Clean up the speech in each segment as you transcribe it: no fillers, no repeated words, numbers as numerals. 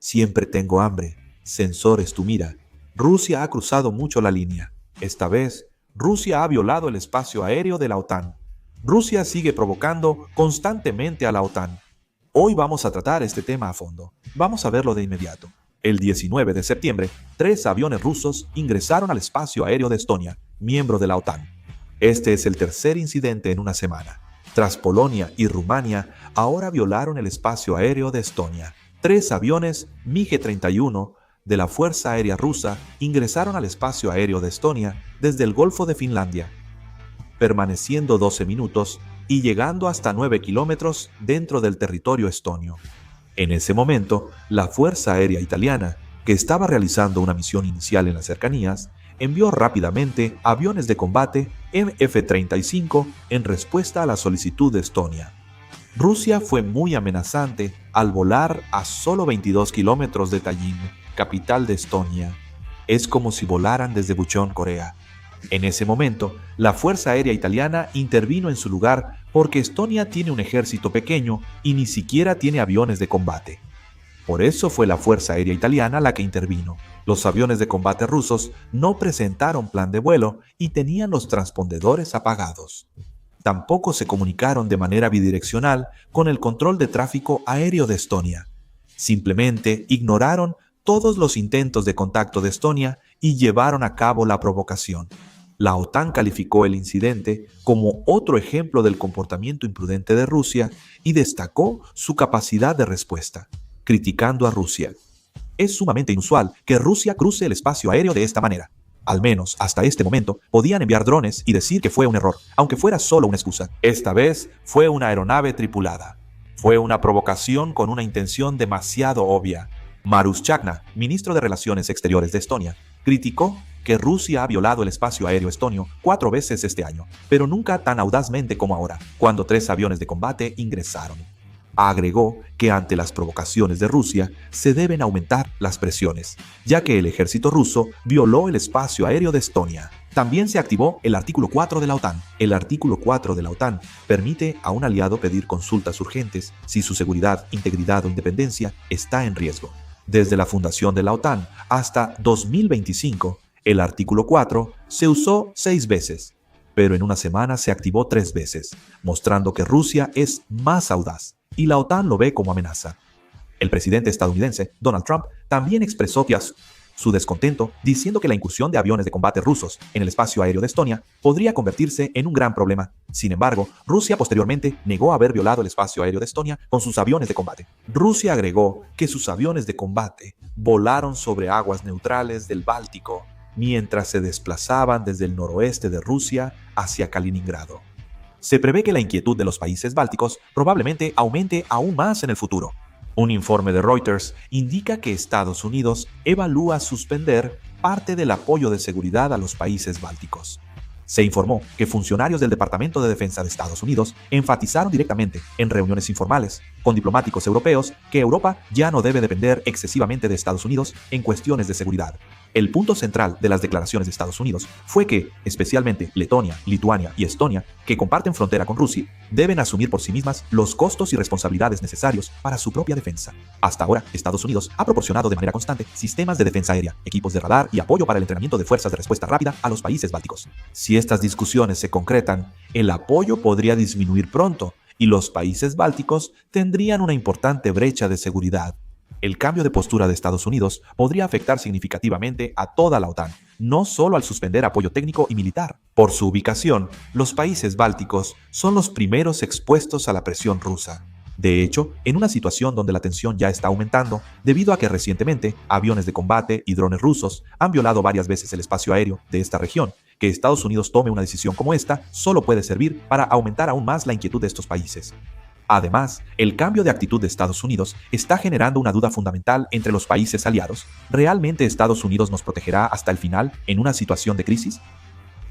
Siempre tengo hambre. Sensores, tú mira. Rusia ha cruzado mucho la línea. Esta vez, Rusia ha violado el espacio aéreo de la OTAN. Rusia sigue provocando constantemente a la OTAN. Hoy vamos a tratar este tema a fondo. Vamos a verlo de inmediato. El 19 de septiembre, 3 aviones rusos ingresaron al espacio aéreo de Estonia, miembro de la OTAN. Este es el tercer incidente en una semana. Tras Polonia y Rumania, ahora violaron el espacio aéreo de Estonia. 3 aviones MiG-31 de la Fuerza Aérea Rusa ingresaron al espacio aéreo de Estonia desde el Golfo de Finlandia, permaneciendo 12 minutos y llegando hasta 9 kilómetros dentro del territorio estonio. En ese momento, la Fuerza Aérea Italiana, que estaba realizando una misión inicial en las cercanías, envió rápidamente aviones de combate F-35 en respuesta a la solicitud de Estonia. Rusia fue muy amenazante al volar a solo 22 kilómetros de Tallin, capital de Estonia. Es como si volaran desde Bucheon, Corea. En ese momento, la Fuerza Aérea Italiana intervino en su lugar porque Estonia tiene un ejército pequeño y ni siquiera tiene aviones de combate. Por eso fue la Fuerza Aérea Italiana la que intervino. Los aviones de combate rusos no presentaron plan de vuelo y tenían los transpondedores apagados. Tampoco se comunicaron de manera bidireccional con el control de tráfico aéreo de Estonia. Simplemente ignoraron todos los intentos de contacto de Estonia y llevaron a cabo la provocación. La OTAN calificó el incidente como otro ejemplo del comportamiento imprudente de Rusia y destacó su capacidad de respuesta, criticando a Rusia. Es sumamente inusual que Rusia cruce el espacio aéreo de esta manera. Al menos hasta este momento podían enviar drones y decir que fue un error, aunque fuera solo una excusa. Esta vez fue una aeronave tripulada. Fue una provocación con una intención demasiado obvia. Maruš Čakna, ministro de Relaciones Exteriores de Estonia, criticó que Rusia ha violado el espacio aéreo estonio 4 veces este año, pero nunca tan audazmente como ahora, cuando 3 aviones de combate ingresaron. Agregó que ante las provocaciones de Rusia se deben aumentar las presiones, ya que el ejército ruso violó el espacio aéreo de Estonia. También se activó el artículo 4 de la OTAN. El artículo 4 de la OTAN permite a un aliado pedir consultas urgentes si su seguridad, integridad o independencia está en riesgo. Desde la fundación de la OTAN hasta 2025, el artículo 4 se usó 6 veces, pero en una semana se activó 3 veces, mostrando que Rusia es más audaz y la OTAN lo ve como amenaza. El presidente estadounidense, Donald Trump, también expresó su descontento diciendo que la incursión de aviones de combate rusos en el espacio aéreo de Estonia podría convertirse en un gran problema. Sin embargo, Rusia posteriormente negó haber violado el espacio aéreo de Estonia con sus aviones de combate. Rusia agregó que sus aviones de combate volaron sobre aguas neutrales del Báltico mientras se desplazaban desde el noroeste de Rusia hacia Kaliningrado. Se prevé que la inquietud de los países bálticos probablemente aumente aún más en el futuro. Un informe de Reuters indica que Estados Unidos evalúa suspender parte del apoyo de seguridad a los países bálticos. Se informó que funcionarios del Departamento de Defensa de Estados Unidos enfatizaron directamente en reuniones informales con diplomáticos europeos que Europa ya no debe depender excesivamente de Estados Unidos en cuestiones de seguridad. El punto central de las declaraciones de Estados Unidos fue que, especialmente Letonia, Lituania y Estonia, que comparten frontera con Rusia, deben asumir por sí mismas los costos y responsabilidades necesarios para su propia defensa. Hasta ahora, Estados Unidos ha proporcionado de manera constante sistemas de defensa aérea, equipos de radar y apoyo para el entrenamiento de fuerzas de respuesta rápida a los países bálticos. Si estas discusiones se concretan, el apoyo podría disminuir pronto y los países bálticos tendrían una importante brecha de seguridad. El cambio de postura de Estados Unidos podría afectar significativamente a toda la OTAN, no solo al suspender apoyo técnico y militar. Por su ubicación, los países bálticos son los primeros expuestos a la presión rusa. De hecho, en una situación donde la tensión ya está aumentando, debido a que recientemente aviones de combate y drones rusos han violado varias veces el espacio aéreo de esta región, que Estados Unidos tome una decisión como esta solo puede servir para aumentar aún más la inquietud de estos países. Además, el cambio de actitud de Estados Unidos está generando una duda fundamental entre los países aliados. ¿Realmente Estados Unidos nos protegerá hasta el final en una situación de crisis?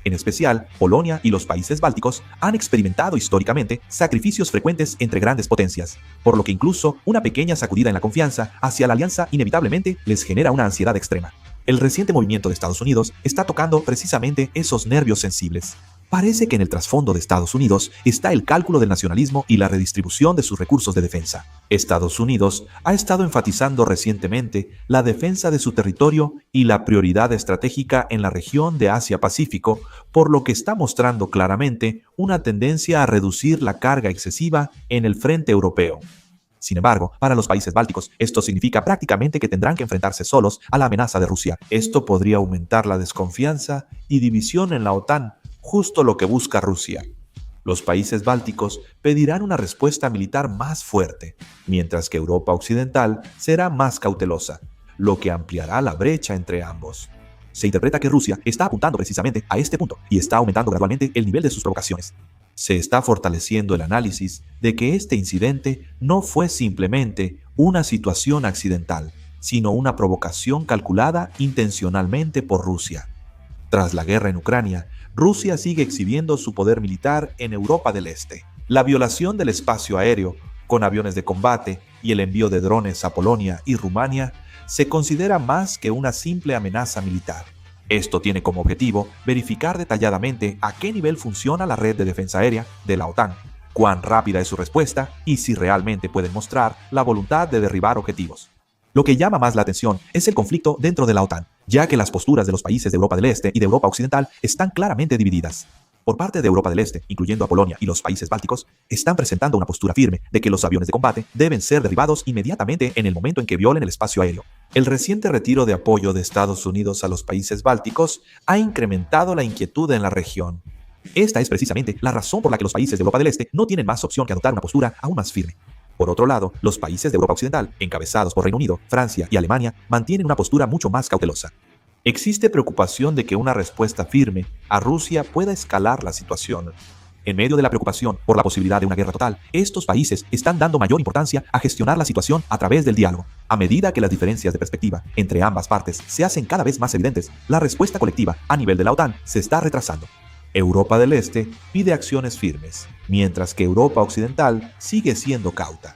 En especial, Polonia y los países bálticos han experimentado históricamente sacrificios frecuentes entre grandes potencias, por lo que incluso una pequeña sacudida en la confianza hacia la alianza inevitablemente les genera una ansiedad extrema. El reciente movimiento de Estados Unidos está tocando precisamente esos nervios sensibles. Parece que en el trasfondo de Estados Unidos está el cálculo del nacionalismo y la redistribución de sus recursos de defensa. Estados Unidos ha estado enfatizando recientemente la defensa de su territorio y la prioridad estratégica en la región de Asia-Pacífico, por lo que está mostrando claramente una tendencia a reducir la carga excesiva en el frente europeo. Sin embargo, para los países bálticos, esto significa prácticamente que tendrán que enfrentarse solos a la amenaza de Rusia. Esto podría aumentar la desconfianza y división en la OTAN, justo lo que busca Rusia. Los países bálticos pedirán una respuesta militar más fuerte, mientras que Europa Occidental será más cautelosa, lo que ampliará la brecha entre ambos. Se interpreta que Rusia está apuntando precisamente a este punto y está aumentando gradualmente el nivel de sus provocaciones. Se está fortaleciendo el análisis de que este incidente no fue simplemente una situación accidental, sino una provocación calculada intencionalmente por Rusia. Tras la guerra en Ucrania, Rusia sigue exhibiendo su poder militar en Europa del Este. La violación del espacio aéreo, con aviones de combate y el envío de drones a Polonia y Rumania, se considera más que una simple amenaza militar. Esto tiene como objetivo verificar detalladamente a qué nivel funciona la red de defensa aérea de la OTAN, cuán rápida es su respuesta y si realmente pueden mostrar la voluntad de derribar objetivos. Lo que llama más la atención es el conflicto dentro de la OTAN, ya que las posturas de los países de Europa del Este y de Europa Occidental están claramente divididas. Por parte de Europa del Este, incluyendo a Polonia y los países bálticos, están presentando una postura firme de que los aviones de combate deben ser derribados inmediatamente en el momento en que violen el espacio aéreo. El reciente retiro de apoyo de Estados Unidos a los países bálticos ha incrementado la inquietud en la región. Esta es precisamente la razón por la que los países de Europa del Este no tienen más opción que adoptar una postura aún más firme. Por otro lado, los países de Europa Occidental, encabezados por Reino Unido, Francia y Alemania, mantienen una postura mucho más cautelosa. Existe preocupación de que una respuesta firme a Rusia pueda escalar la situación. En medio de la preocupación por la posibilidad de una guerra total, estos países están dando mayor importancia a gestionar la situación a través del diálogo. A medida que las diferencias de perspectiva entre ambas partes se hacen cada vez más evidentes, la respuesta colectiva a nivel de la OTAN se está retrasando. Europa del Este pide acciones firmes, mientras que Europa Occidental sigue siendo cauta.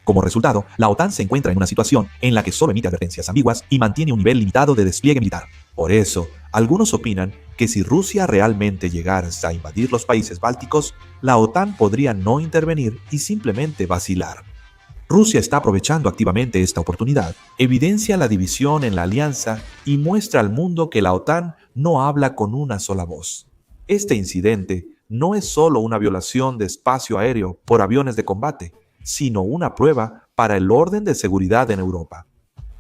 Como resultado, la OTAN se encuentra en una situación en la que solo emite advertencias ambiguas y mantiene un nivel limitado de despliegue militar. Por eso, algunos opinan que si Rusia realmente llegara a invadir los países bálticos, la OTAN podría no intervenir y simplemente vacilar. Rusia está aprovechando activamente esta oportunidad, evidencia la división en la alianza y muestra al mundo que la OTAN no habla con una sola voz. Este incidente no es solo una violación de espacio aéreo por aviones de combate, sino una prueba para el orden de seguridad en Europa.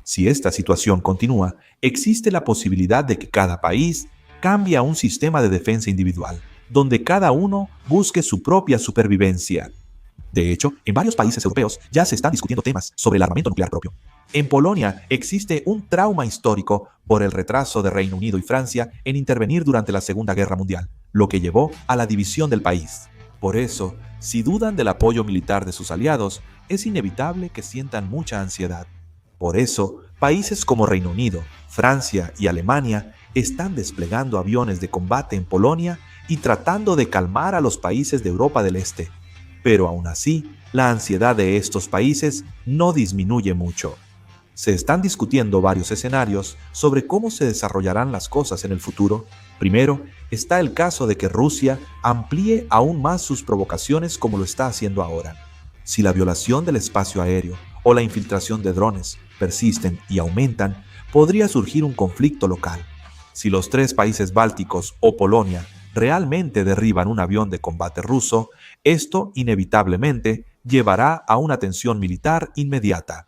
Si esta situación continúa, existe la posibilidad de que cada país cambie a un sistema de defensa individual, donde cada uno busque su propia supervivencia. De hecho, en varios países europeos ya se están discutiendo temas sobre el armamento nuclear propio. En Polonia existe un trauma histórico por el retraso de Reino Unido y Francia en intervenir durante la Segunda Guerra Mundial, lo que llevó a la división del país. Por eso, si dudan del apoyo militar de sus aliados, es inevitable que sientan mucha ansiedad. Por eso, países como Reino Unido, Francia y Alemania están desplegando aviones de combate en Polonia y tratando de calmar a los países de Europa del Este. Pero aún así, la ansiedad de estos países no disminuye mucho. Se están discutiendo varios escenarios sobre cómo se desarrollarán las cosas en el futuro. Primero, está el caso de que Rusia amplíe aún más sus provocaciones como lo está haciendo ahora. Si la violación del espacio aéreo o la infiltración de drones persisten y aumentan, podría surgir un conflicto local. Si los tres países bálticos o Polonia realmente derriban un avión de combate ruso, esto inevitablemente llevará a una tensión militar inmediata.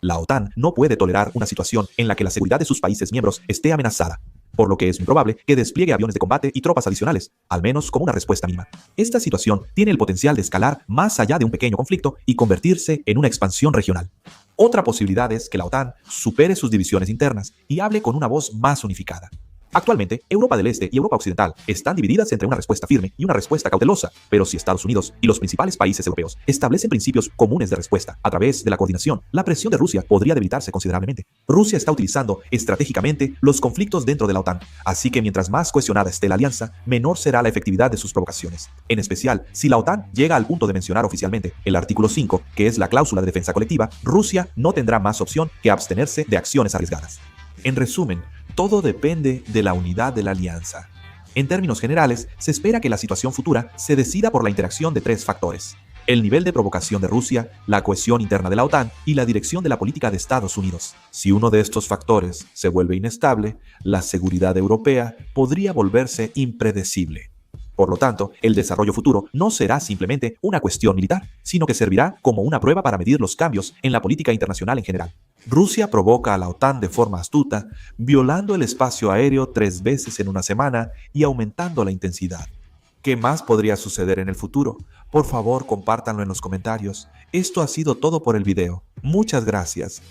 La OTAN no puede tolerar una situación en la que la seguridad de sus países miembros esté amenazada, por lo que es muy probable que despliegue aviones de combate y tropas adicionales, al menos como una respuesta mínima. Esta situación tiene el potencial de escalar más allá de un pequeño conflicto y convertirse en una expansión regional. Otra posibilidad es que la OTAN supere sus divisiones internas y hable con una voz más unificada. Actualmente, Europa del Este y Europa Occidental están divididas entre una respuesta firme y una respuesta cautelosa, pero si Estados Unidos y los principales países europeos establecen principios comunes de respuesta a través de la coordinación, la presión de Rusia podría debilitarse considerablemente. Rusia está utilizando estratégicamente los conflictos dentro de la OTAN, así que mientras más cohesionada esté la alianza, menor será la efectividad de sus provocaciones. En especial, si la OTAN llega al punto de mencionar oficialmente el artículo 5, que es la cláusula de defensa colectiva, Rusia no tendrá más opción que abstenerse de acciones arriesgadas. En resumen, todo depende de la unidad de la alianza. En términos generales, se espera que la situación futura se decida por la interacción de tres factores: el nivel de provocación de Rusia, la cohesión interna de la OTAN y la dirección de la política de Estados Unidos. Si uno de estos factores se vuelve inestable, la seguridad europea podría volverse impredecible. Por lo tanto, el desarrollo futuro no será simplemente una cuestión militar, sino que servirá como una prueba para medir los cambios en la política internacional en general. Rusia provoca a la OTAN de forma astuta, violando el espacio aéreo 3 veces en una semana y aumentando la intensidad. ¿Qué más podría suceder en el futuro? Por favor, compártanlo en los comentarios. Esto ha sido todo por el video. Muchas gracias.